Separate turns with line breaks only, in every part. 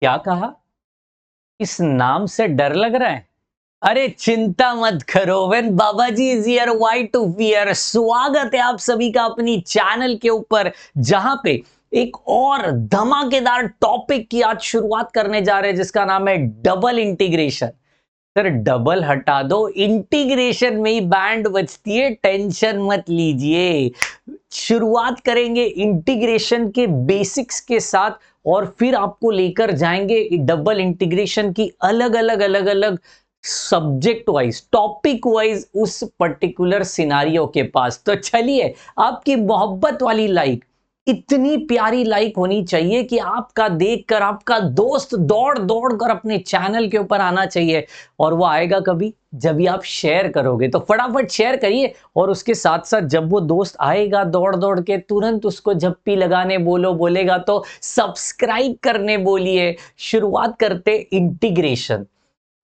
क्या कहा? इस नाम से डर लग रहा है? अरे चिंता मत करो, when Baba ji is here why to fear. स्वागत है आप सभी का अपनी चैनल के ऊपर, जहां पे एक और धमाकेदार टॉपिक की आज शुरुआत करने जा रहे हैं, जिसका नाम है डबल इंटीग्रेशन। सर डबल हटा दो, इंटीग्रेशन में ही बैंड बजती है, टेंशन मत लीजिए। शुरुआत करेंगे इंटीग्रेशन के बेसिक्स के साथ, और फिर आपको लेकर जाएंगे डबल इंटीग्रेशन की अलग अलग सब्जेक्ट वाइज, टॉपिक वाइज उस पर्टिकुलर सिनारियो के पास। तो चलिए, आपकी मोहब्बत वाली लाइक, इतनी प्यारी लाइक होनी चाहिए कि आपका देखकर आपका दोस्त दौड़ दौड़ कर अपने चैनल के ऊपर आना चाहिए। और वो आएगा कभी, जब भी आप शेयर करोगे। तो फटाफट शेयर करिए, और उसके साथ साथ जब वो दोस्त आएगा दौड़ दौड़ के, तुरंत उसको झप्पी लगाने बोलेगा तो सब्सक्राइब करने बोलिए। शुरुआत करते इंटीग्रेशन।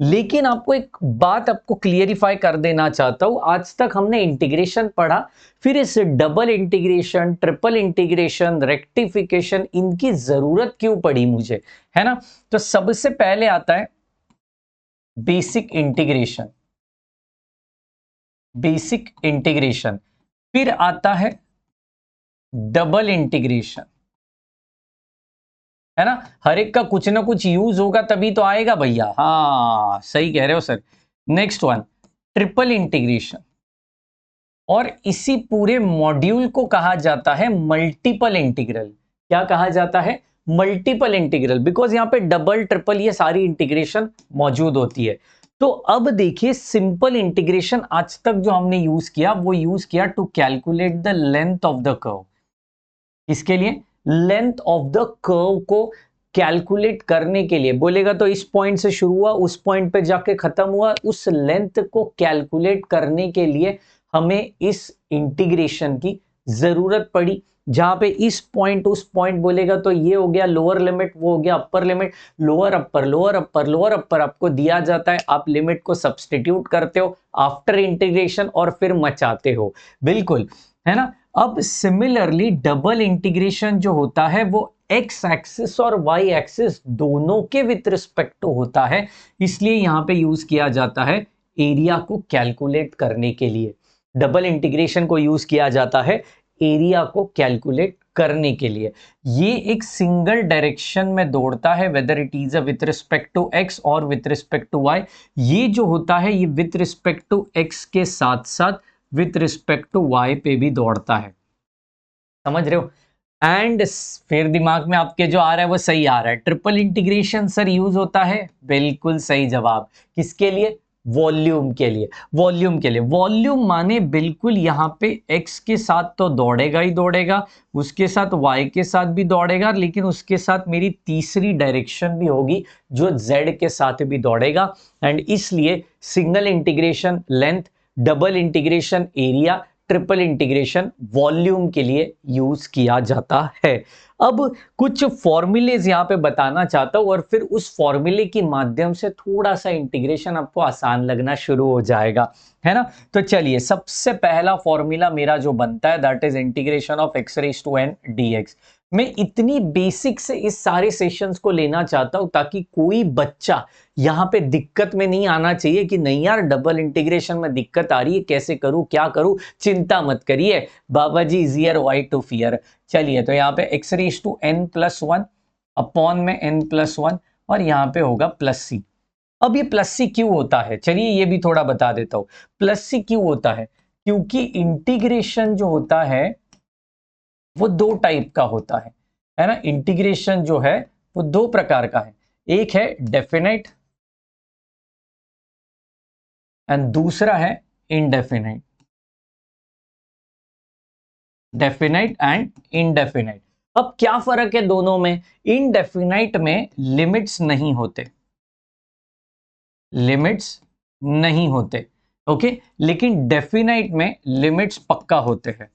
लेकिन आपको एक बात आपको क्लियरिफाई कर देना चाहता हूं, आज तक हमने इंटीग्रेशन पढ़ा, फिर इस double integration, triple integration, rectification, इनकी जरूरत क्यों पड़ी मुझे, है ना? तो सबसे पहले आता है बेसिक इंटीग्रेशन। बेसिक इंटीग्रेशन, फिर आता है डबल इंटीग्रेशन, है ना? हर एक का कुछ ना कुछ यूज होगा तभी तो आएगा भैया। हाँ सही कह रहे हो sir. Next one, triple integration. और इसी पूरे मॉड्यूल को कहा जाता है मल्टीपल इंटीग्रल। क्या कहा जाता है? मल्टीपल इंटीग्रल, बिकॉज यहां पे डबल ट्रिपल ये सारी इंटीग्रेशन मौजूद होती है। तो अब देखिए, सिंपल इंटीग्रेशन आज तक जो हमने यूज किया, वो यूज किया to calculate the length of the curve. इसके लिए लेंथ ऑफ द कर्व को कैलकुलेट करने के लिए बोलेगा, तो इस पॉइंट से शुरू हुआ, उस पॉइंट पे जाके खत्म हुआ, उस लेंथ को कैलकुलेट करने के लिए हमें इस इंटीग्रेशन की जरूरत पड़ी। जहां पे इस पॉइंट उस पॉइंट बोलेगा, तो ये हो गया लोअर लिमिट, वो हो गया upper limit. Lower upper lower upper lower upper आपको दिया जाता है, आप लिमिट को सब्सटीट्यूट करते हो आफ्टर इंटीग्रेशन, और फिर मचाते हो। बिल्कुल, है ना? अब सिमिलरली डबल इंटीग्रेशन जो होता है, वो एक्स एक्सिस और वाई एक्सिस दोनों के विथ रिस्पेक्ट टू होता है। इसलिए यहां पे यूज किया जाता है एरिया को कैलकुलेट करने के लिए। डबल इंटीग्रेशन को यूज किया जाता है एरिया को कैलकुलेट करने के लिए। ये एक सिंगल डायरेक्शन में दौड़ता है, whether it is with respect to X और विथ रिस्पेक्ट टू वाई। ये जो होता है, ये विथ रिस्पेक्ट टू एक्स के साथ साथ विथ रिस्पेक्ट टू वाई पे भी दौड़ता है। समझ रहे हो? एंड फिर दिमाग में आपके जो आ रहा है वो सही आ रहा है। ट्रिपल इंटीग्रेशन सर यूज होता है, बिल्कुल सही जवाब। किसके लिए? वॉल्यूम के लिए। वॉल्यूम के लिए, वॉल्यूम माने बिल्कुल यहां पे x के साथ तो दौड़ेगा ही दौड़ेगा, उसके साथ y के साथ भी दौड़ेगा, लेकिन उसके साथ मेरी तीसरी डायरेक्शन भी होगी जो z के साथ भी दौड़ेगा। एंड इसलिए single integration length, double integration area, triple integration volume के लिए यूज किया जाता है। अब कुछ फॉर्मूलेज यहां पे बताना चाहता हूं, और फिर उस फॉर्मूले के माध्यम से थोड़ा सा इंटीग्रेशन आपको आसान लगना शुरू हो जाएगा, है ना? तो चलिए, सबसे पहला फॉर्मूला मेरा जो बनता है, that is integration of x raise to n dx। मैं इतनी बेसिक से इस सारे सेशंस को लेना चाहता हूं, ताकि कोई बच्चा यहां पे दिक्कत में नहीं आना चाहिए कि नहीं यार डबल इंटीग्रेशन में दिक्कत आ रही है, कैसे करूं, क्या करूं। चिंता मत करिए, Baba ji is here why to fear. चलिए, तो यहाँ पे x raise to n plus one upon में n प्लस वन, और यहाँ पे होगा प्लस सी। अब ये प्लस सी क्यों होता है, चलिए ये भी थोड़ा बता देता हूं। प्लस सी क्यों होता है? क्योंकि इंटीग्रेशन जो होता है वो दो टाइप का होता है ना? इंटीग्रेशन जो है वो दो प्रकार का है। एक है डेफिनेट एंड दूसरा है इनडेफिनेट। Definite and indefinite. अब क्या फर्क है दोनों में? इनडेफिनेट में लिमिट्स नहीं होते, लिमिट्स नहीं होते, ओके। लेकिन डेफिनेट में लिमिट्स पक्का होते हैं,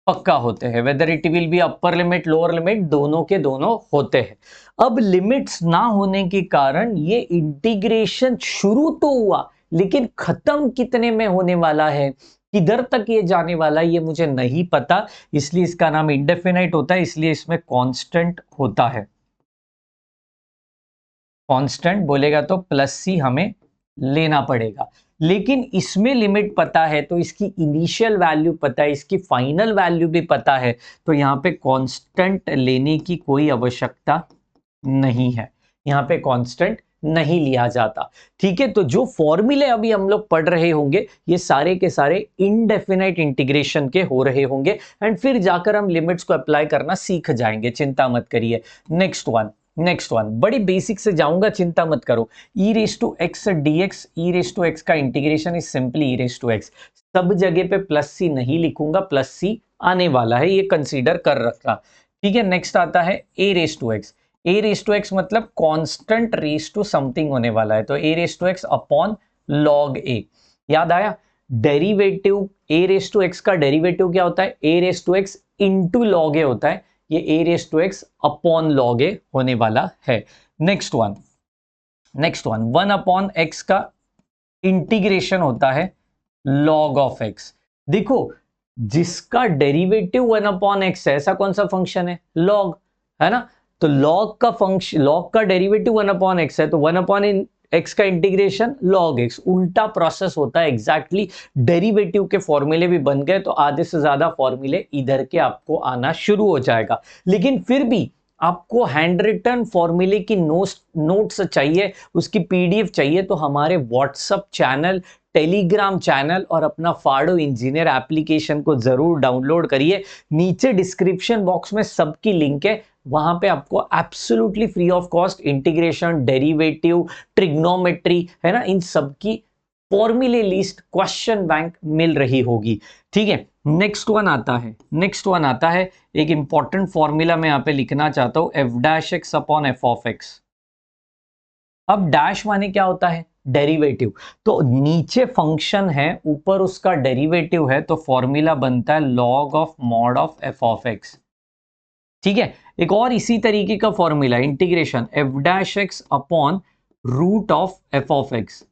पक्का होते हैं। Whether it will be upper limit lower limit, दोनों के दोनों होते हैं। अब लिमिट्स ना होने के कारण ये इंटीग्रेशन शुरू तो हुआ, लेकिन खत्म कितने में होने वाला है, किधर तक ये जाने वाला है, ये मुझे नहीं पता। इसलिए इसका नाम इंडेफिनाइट होता है, इसलिए इसमें कांस्टेंट होता है। कांस्टेंट बोलेगा तो प्लस सी हमें लेना पड़ेगा, लेकिन इसमें लिमिट पता है तो इसकी इनिशियल वैल्यू पता है, इसकी फाइनल वैल्यू भी पता है, तो यहाँ पे कांस्टेंट लेने की कोई आवश्यकता नहीं है, यहाँ पे कांस्टेंट नहीं लिया जाता। ठीक है, तो जो फॉर्मूले अभी हम लोग पढ़ रहे होंगे ये सारे के सारे इनडेफिनाइट इंटीग्रेशन के हो रहे होंगे, एंड फिर जाकर हम लिमिट्स को अप्लाई करना सीख जाएंगे, चिंता मत करिए। नेक्स्ट वन बड़ी बेसिक से जाऊंगा, चिंता मत करो। E raise to x d x, e raise to x का integration is simply e raise to x. सब जगह पे प्लस सी नहीं लिखूंगा, प्लस सी आने वाला है, ये कंसीडर कर रखा। ठीक है, नेक्स्ट आता है a raise to x. A raise to x मतलब कांस्टेंट रेस टू समथिंग होने वाला है, तो a raise to x upon log a. याद आया, derivative a raise to x का डेरिवेटिव क्या होता है, a raise to x into log a होता है, ये a raise to x upon log a होने वाला है। Next one one upon x का इंटीग्रेशन होता है लॉग ऑफ एक्स। देखो, जिसका डेरिवेटिव वन अपॉन एक्स है, ऐसा कौन सा फंक्शन है, लॉग, है ना। तो लॉग का फंक्शन, लॉग का डेरिवेटिव वन अपॉन एक्स है, तो वन अपॉन एक्स का इंटीग्रेशन लॉग एक्स। उल्टा प्रोसेस होता है एग्जैक्टली। डेरिवेटिव के फॉर्मूले भी बन गए तो आधे से ज्यादा फॉर्मूले इधर के आपको आना शुरू हो जाएगा। लेकिन फिर भी आपको हैंड रिटन फॉर्मूले की नोट्स चाहिए, उसकी पीडीएफ चाहिए, तो हमारे व्हाट्सएप चैनल, टेलीग्राम चैनल और अपना फाड़ो इंजीनियर एप्लीकेशन को जरूर डाउनलोड करिए। नीचे डिस्क्रिप्शन बॉक्स में सबकी लिंक है, वहां पे आपको absolutely free of cost integration, derivative, trigonometry, है ना, इन सब की फॉर्मूले लिस्ट, क्वेश्चन बैंक मिल रही होगी। ठीक है, नेक्स्ट वन आता है एक इंपॉर्टेंट फॉर्मूला मैं यहां पे लिखना चाहता हूं, F dash X upon F of x. अब डैश माने क्या होता है, डेरिवेटिव। तो नीचे फंक्शन है, ऊपर उसका डेरिवेटिव है, तो फॉर्मूला बनता है log of mod of F of x. ठीक है, एक और इसी तरीके का formula, integration F dash X upon root of F of X,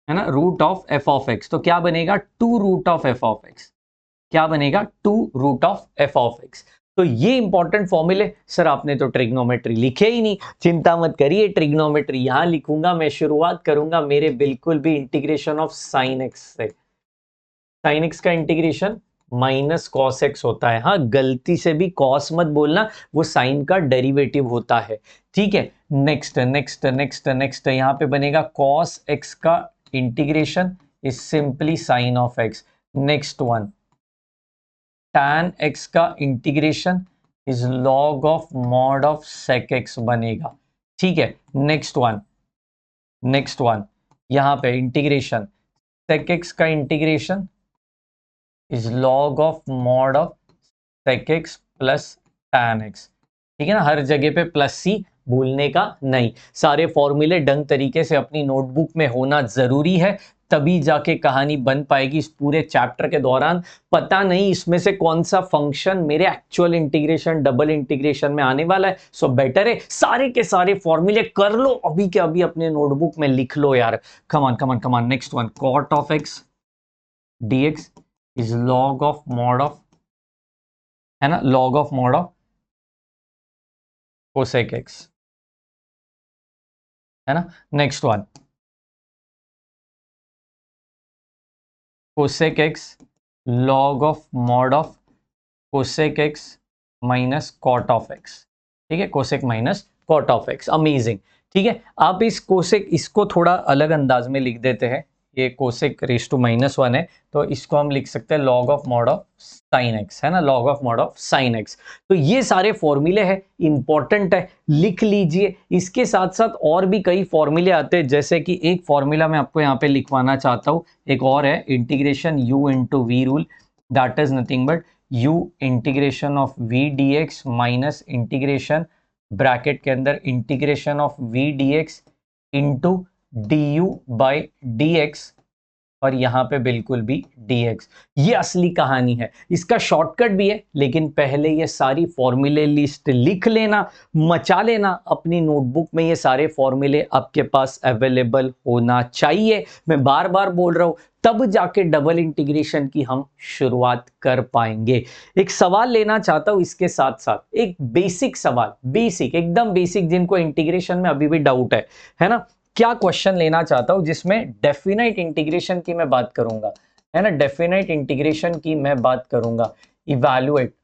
है ना, root of F of X. तो क्या बनेगा, two root of F of X. क्या बनेगा, two root of F of X. तो ये इंपॉर्टेंट फॉर्मूले। सर आपने तो ट्रिग्नोमेट्री लिखे ही नहीं, चिंता मत करिए, ट्रिग्नोमेट्री यहां लिखूंगा मैं। शुरुआत करूंगा मेरे बिल्कुल भी इंटीग्रेशन ऑफ साइन एक्स से। साइन एक्स का इंटीग्रेशन माइनस कॉस एक्स होता है। हाँ, गलती से भी कॉस मत बोलना, वो साइन का डेरिवेटिव होता है। ठीक है, नेक्स्ट यहां पे बनेगा कॉस एक्स का integration is simply sine of X. Next one, tan x का integration is log of mod of sec x बनेगा। ठीक है, नेक्स्ट वन यहां पे इंटीग्रेशन sec x का integration is log of mod of sec x plus tan x। ठीक है ना, हर जगह पे प्लस सी भूलने का नहीं। सारे फॉर्मूले ढंग तरीके से अपनी नोटबुक में होना जरूरी है, तभी जाके कहानी बन पाएगी। इस पूरे चैप्टर के दौरान पता नहीं इसमें से कौन सा फंक्शन मेरे एक्चुअल इंटीग्रेशन, डबल इंटीग्रेशन में आने वाला है। सो बेटर है सारे के सारे फॉर्मूले कर लो अभी के अभी, अपने नोटबुक में लिख लो यार। Come on. Next one, cot of x dx is log of mod of, है ना, log of mod of cosec x, है ना। Next one, cosec x log of mod of cosec x minus cot of x. ठीक है, cosec minus cot of x, amazing. ठीक है, आप इस कोसेक, इसको थोड़ा अलग अंदाज में लिख देते हैं। ये cosec raise to minus one है, तो इसको हम लिख सकते हैं log of mod of sine X, है ना, log of mod of sine X. तो ये सारे फॉर्मूले हैं, इंपॉर्टेंट है, लिख लीजिए। इसके साथ साथ और भी कई फॉर्मूले आते हैं, जैसे कि एक फॉर्मूला मैं आपको यहाँ पे लिखवाना चाहता हूँ, एक और है integration u into V rule, that is nothing but u integration of v dx minus integration bracket के अंदर integration of v dx into du by dx और यहाँ पे बिल्कुल भी dx। ये असली कहानी है, इसका शॉर्टकट भी है, लेकिन पहले ये सारी फॉर्मूले लिस्ट लिख लेना, मचा लेना अपनी नोटबुक में। ये सारे फॉर्मूले आपके पास अवेलेबल होना चाहिए, मैं बार बार बोल रहा हूं, तब जाके डबल इंटीग्रेशन की हम शुरुआत कर पाएंगे। एक सवाल लेना चाहता हूं इसके साथ साथ, एक बेसिक सवाल, बेसिक एकदम बेसिक, जिनको इंटीग्रेशन में अभी भी डाउट है ना। क्या क्वेश्चन लेना चाहता हूं जिसमें डेफिनाइट इंटीग्रेशन की मैं बात करूंगा, है ना, डेफिनाइट इंटीग्रेशन की मैं बात करूंगा। इवैल्यूएट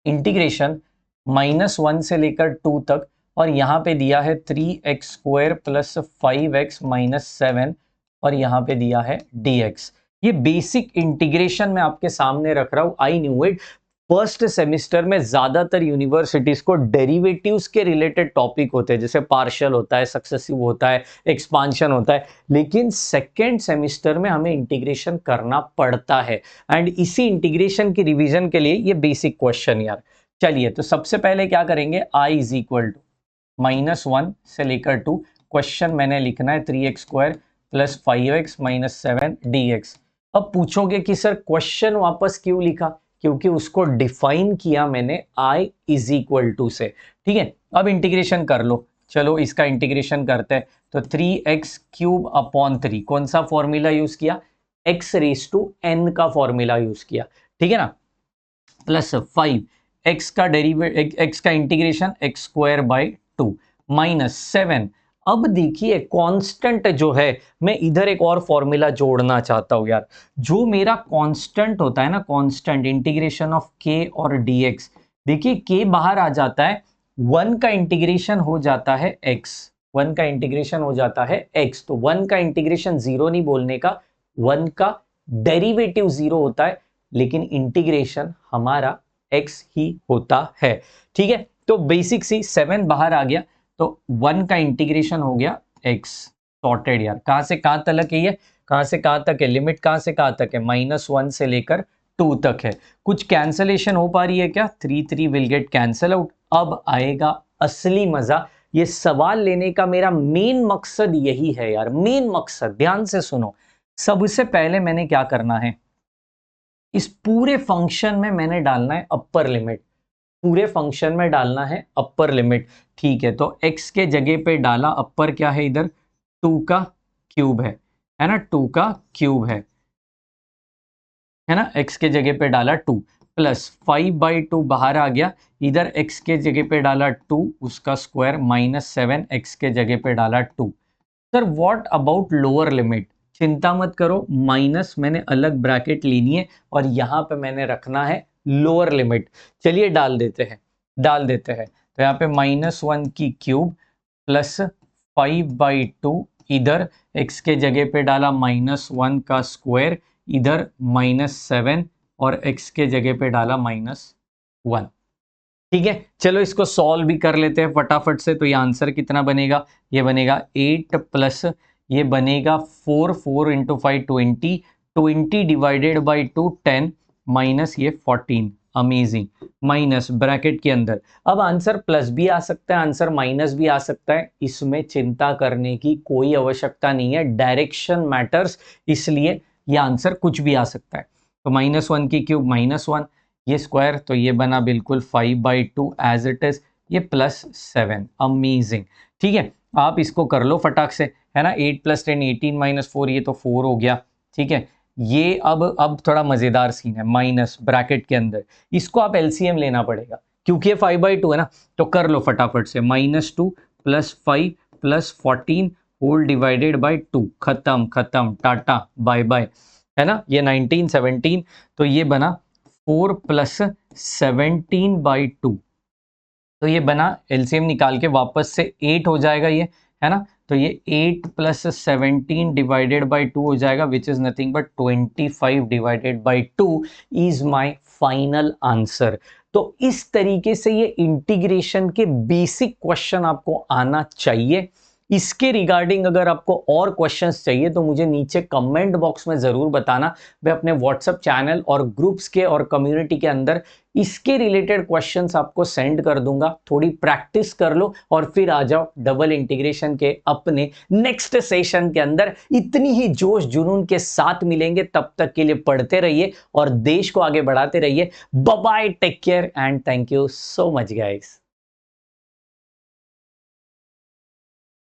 इंटीग्रेशन -1 से लेकर 2 तक, और यहां पे दिया है 3x² प्लस 5x माइनस 7, और यहां पे दिया है dx। ये बेसिक इंटीग्रेशन मैं आपके सामने रख रहा हूं। I knew it, first semester में ज्यादातर यूनिवर्सिटीज को डेरिवेटिव्स के रिलेटेड टॉपिक होते हैं, जैसे पार्शियल होता है, सक्सेसिव होता है, एक्सपांशन होता है, लेकिन सेकेंड सेमिस्टर में हमें इंटीग्रेशन करना पड़ता है। एंड इसी इंटीग्रेशन की रिवीजन के लिए ये बेसिक क्वेश्चन यार। चलिए, तो सबसे पहले क्या करेंगे, i इज इक्वल टू -1 से लेकर 2, क्वेश्चन मैंने लिखना है 3x² plus 5x minus 7 dx। अब पूछोगे कि सर क्वेश्चन वापस क्यों लिखा, क्योंकि उसको डिफाइन किया मैंने i इज इक्वल टू से। ठीक है, अब इंटीग्रेशन कर लो, चलो इसका इंटीग्रेशन करते हैं। तो 3x³ अपॉन 3, कौन सा फॉर्मूला यूज किया, x⁻n का फॉर्मूला यूज किया, ठीक है ना, प्लस 5 x का x का इंटीग्रेशन x²/2 माइनस 7। अब देखिए कांस्टेंट जो है, मैं इधर एक और फॉर्मूला जोड़ना चाहता हूं यार। जो मेरा कांस्टेंट होता है ना, कांस्टेंट इंटीग्रेशन ऑफ k और dx, देखिए k बाहर आ जाता है, 1 का इंटीग्रेशन हो जाता है x, 1 का इंटीग्रेशन हो जाता है x। तो 1 का इंटीग्रेशन 0 नहीं बोलने का, 1 का डेरिवेटिव 0 होता है, लेकिन इंटीग्रेशन हमारा x ही होता है। ठीक है, तो बेसिक सी 7 बाहर आ गया, तो 1 का इंटीग्रेशन हो गया x। सॉर्टेड यार, कहां से कहां तक है ये, कहां से कहां तक है, लिमिट कहां से कहां तक है, -1 से लेकर 2 तक है। कुछ कैंसलेशन हो पा रही है क्या, 3 विल गेट कैंसल आउट। अब आएगा असली मजा, ये सवाल लेने का मेरा मेन मकसद यही है यार, मेन मकसद, ध्यान से सुनो। सबसे पहले मैंने क्या करना है, इस पूरे फंक्शन में मैंने डालना है अपर लिमिट, पूरे फंक्शन में डालना है अपर लिमिट। ठीक है, तो x के जगह पे डाला, अपर क्या है इधर, 2 का क्यूब है ना, 2 का क्यूब है ना, x के जगह पे डाला 2 प्लस 5/2 बाहर आ गया, इधर x के जगह पे डाला 2 उसका स्क्वायर माइनस 7 x के जगह पे डाला 2। Sir what about lower limit, चिंता मत करो, माइनस मैंने अलग ब्रैकेट लेनी है और यहां पे मैंने रखना है लोअर लिमिट। चलिए डाल देते हैं, डाल देते हैं। तो यहाँ पे -1 की क्यूब प्लस 5/2, इधर x के जगह पे डाला -1 का स्क्वायर, इधर -7 और x के जगह पे डाला -1। ठीक है, चलो इसको सॉल्व भी कर लेते हैं फटाफट से। तो ये आंसर कितना बनेगा, ये बनेगा 8 प्लस ये बनेगा 4, 4 इंटू 5 20, 20 डिवाइडेड बाई 2 10 माइनस ये 14। अमेजिंग, माइनस ब्रैकेट के अंदर। अब आंसर प्लस भी आ सकता है, आंसर माइनस भी आ सकता है, इसमें चिंता करने की कोई आवश्यकता नहीं है, डायरेक्शन मैटर्स, इसलिए ये आंसर कुछ भी आ सकता है। तो -1 की क्यूब -1, ये स्क्वायर, तो ये बना बिल्कुल 5/2 एज इट इज, ये +7। अमेजिंग, ठीक है, आप इसको कर लो फटाक से, है ना, 8 + 10 18 - 4, ये तो 4 हो गया। ठीक है, ये अब थोड़ा मजेदार सीन है, माइनस ब्रैकेट के अंदर, इसको आप एलसीएम लेना पड़ेगा क्योंकि ये 5/2 है ना, तो कर लो फटाफट से, -2 + 5 + 14 होल डिवाइडेड बाई 2, खत्म खत्म, टाटा बाय बाय, है ना, ये 19 17, तो ये बना 4 + 17/2, तो ये बना, एलसीएम निकाल के वापस से 8 हो जाएगा ये, है ना, तो ये 8 + 17 डिवाइडेड बाई 2 हो जाएगा, which is nothing but 25 divided by 2 is my final answer. तो इस तरीके से ये इंटीग्रेशन के बेसिक क्वेश्चन आपको आना चाहिए। इसके रिगार्डिंग अगर आपको और क्वेश्चंस चाहिए तो मुझे नीचे कमेंट बॉक्स में जरूर बताना। मैं अपने व्हाट्सएप चैनल और ग्रुप्स के और कम्युनिटी के अंदर इसके रिलेटेड क्वेश्चंस आपको सेंड कर दूंगा। थोड़ी प्रैक्टिस कर लो और फिर आ जाओ डबल इंटीग्रेशन के अपने नेक्स्ट सेशन के अंदर। इतनी ही जोश जुनून के साथ मिलेंगे, तब तक के लिए पढ़ते रहिए और देश को आगे बढ़ाते रहिए। Bye bye, take care and thank you so much guys.